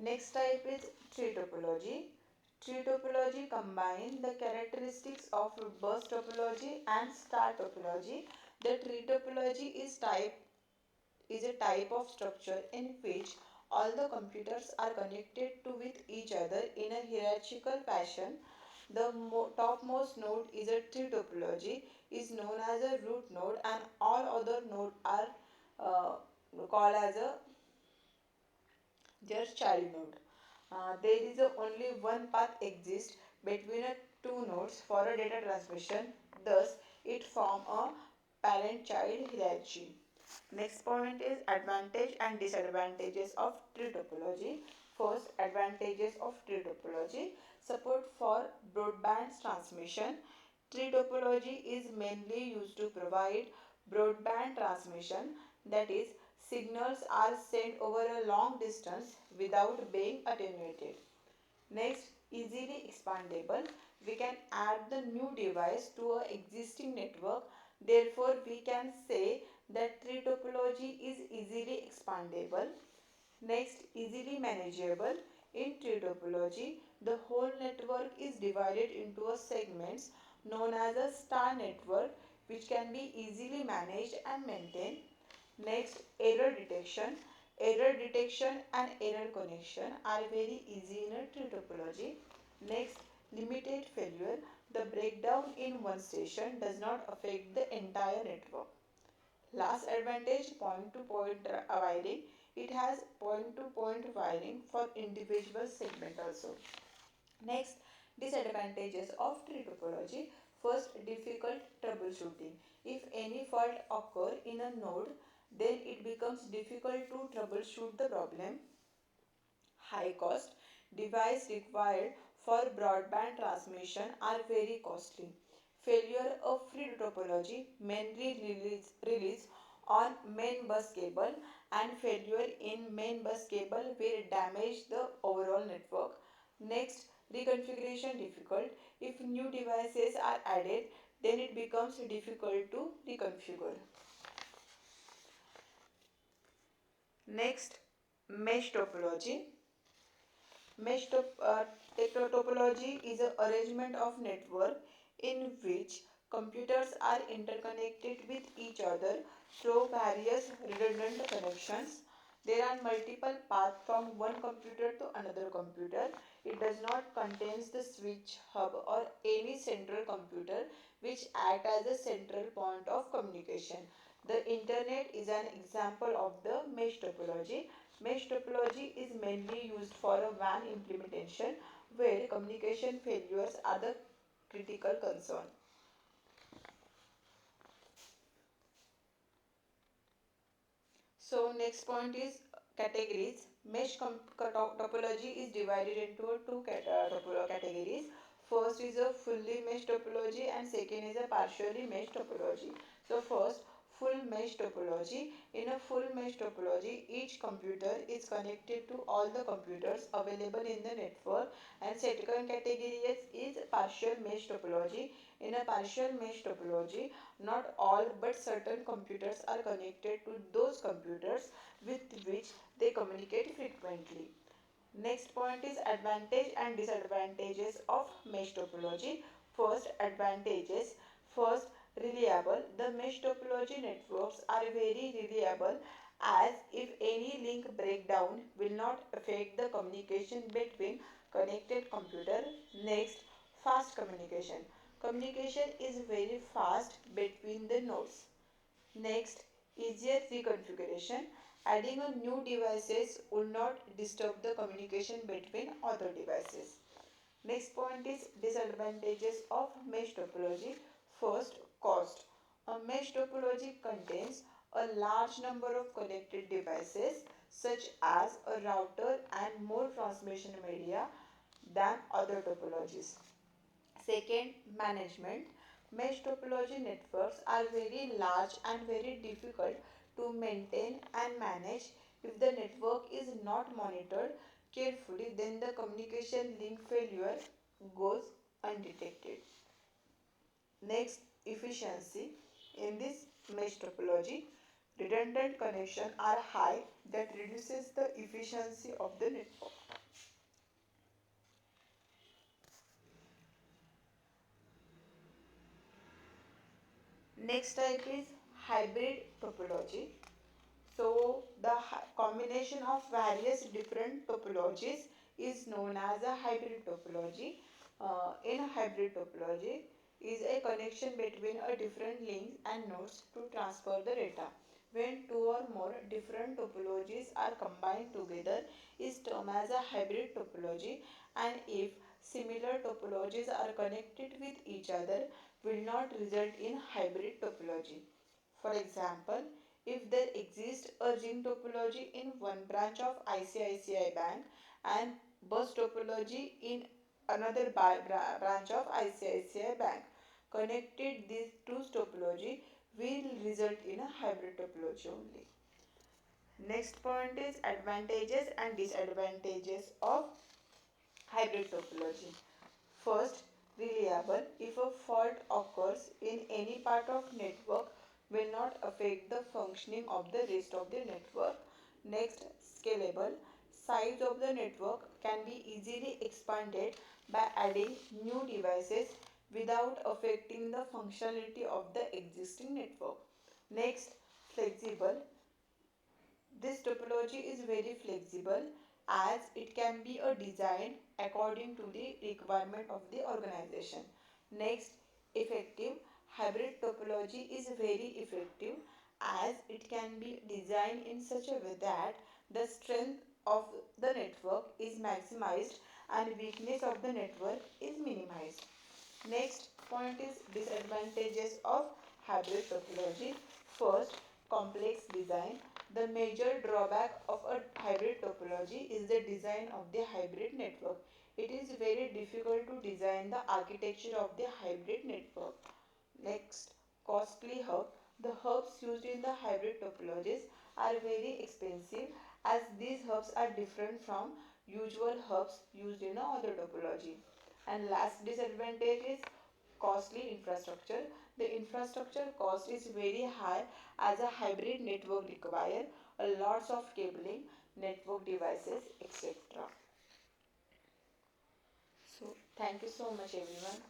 Next type is tree topology. Tree topology combines the characteristics of bus topology and star topology. The tree topology is a type of structure in which all the computers are connected to with each other in a hierarchical fashion. The topmost node is a tree topology, is known as a root node, and all other nodes are called as a just child node. There is only one path exists between two nodes for a data transmission. Thus, it forms a parent-child hierarchy. Next point is advantage and disadvantages of tree topology. First, advantages of tree topology. Support for broadband transmission. Tree topology is mainly used to provide broadband transmission, that is, signals are sent over a long distance without being attenuated. Next, easily expandable. We can add the new device to our existing network. Therefore, we can say that tree topology is easily expandable. Next, easily manageable. In tree topology, the whole network is divided into a segments known as a star network, which can be easily managed and maintained. Next, error detection. Error detection and error connection are very easy in a tree topology. Next, limited failure. The breakdown in one station does not affect the entire network. Last advantage, point to point wiring. It has point to point wiring for individual segment also. Next, disadvantages of tree topology. First, difficult troubleshooting. If any fault occur in a node, then it becomes difficult to troubleshoot the problem. High cost. Device required for broadband transmission are very costly. Failure of free topology mainly release on main bus cable, and failure in main bus cable will damage the overall network. Next, reconfiguration difficult. If new devices are added, then it becomes difficult to reconfigure. Next, mesh topology. Mesh topology is an arrangement of network in which computers are interconnected with each other through various redundant connections. There are multiple paths from one computer to another computer. It does not contain the switch, hub, or any central computer which act as a central point of communication. The internet is an example of the mesh topology. Mesh topology is mainly used for a WAN implementation where communication failures are the critical concern. So next point is categories. Mesh topology is divided into two categories. First is a fully mesh topology and second is a partially mesh topology. So first, full mesh topology. In a full mesh topology, each computer is connected to all the computers available in the network, and second category is partial mesh topology. In a partial mesh topology, not all but certain computers are connected to those computers with which they communicate frequently. Next point is advantage and disadvantages of mesh topology. First, advantages. First, reliable. The mesh topology networks are very reliable, as if any link breakdown will not affect the communication between connected computer. Next, fast communication. Communication is very fast between the nodes. Next, easier reconfiguration. Adding a new devices will not disturb the communication between other devices. Next point is disadvantages of mesh topology. First, cost. A mesh topology contains a large number of connected devices such as a router and more transmission media than other topologies. Second, management. Mesh topology networks are very large and very difficult to maintain and manage. If the network is not monitored carefully, then the communication link failure goes undetected. Next, efficiency. In this mesh topology, redundant connections are high, that reduces the efficiency of the network. Next type is hybrid topology. So the combination of various different topologies is known as a hybrid topology. In a hybrid topology is a connection between a different links and nodes to transfer the data. When two or more different topologies are combined together is termed as a hybrid topology, and if similar topologies are connected with each other will not result in hybrid topology. For example, if there exists a ring topology in one branch of ICICI Bank and bus topology in another branch of ICICI Bank, connected these two topology will result in a hybrid topology only. Next point is advantages and disadvantages of hybrid topology. First, reliable. If a fault occurs in any part of network, will not affect the functioning of the rest of the network. Next, scalable. Size of the network can be easily expanded by adding new devices without affecting the functionality of the existing network. Next, flexible. This topology is very flexible as it can be a design according to the requirement of the organization. Next, effective. Hybrid topology is very effective as it can be designed in such a way that the strength of the network is maximized and weakness of the network is minimized. Next point is disadvantages of hybrid topology. First, complex design. The major drawback of a hybrid topology is the design of the hybrid network. It is very difficult to design the architecture of the hybrid network. Next, costly hub. The hubs used in the hybrid topologies are very expensive as these hubs are different from usual hubs used in other topology. And last disadvantage is costly infrastructure. The infrastructure cost is very high as a hybrid network require a lots of cabling, network devices, etc. So thank you so much everyone.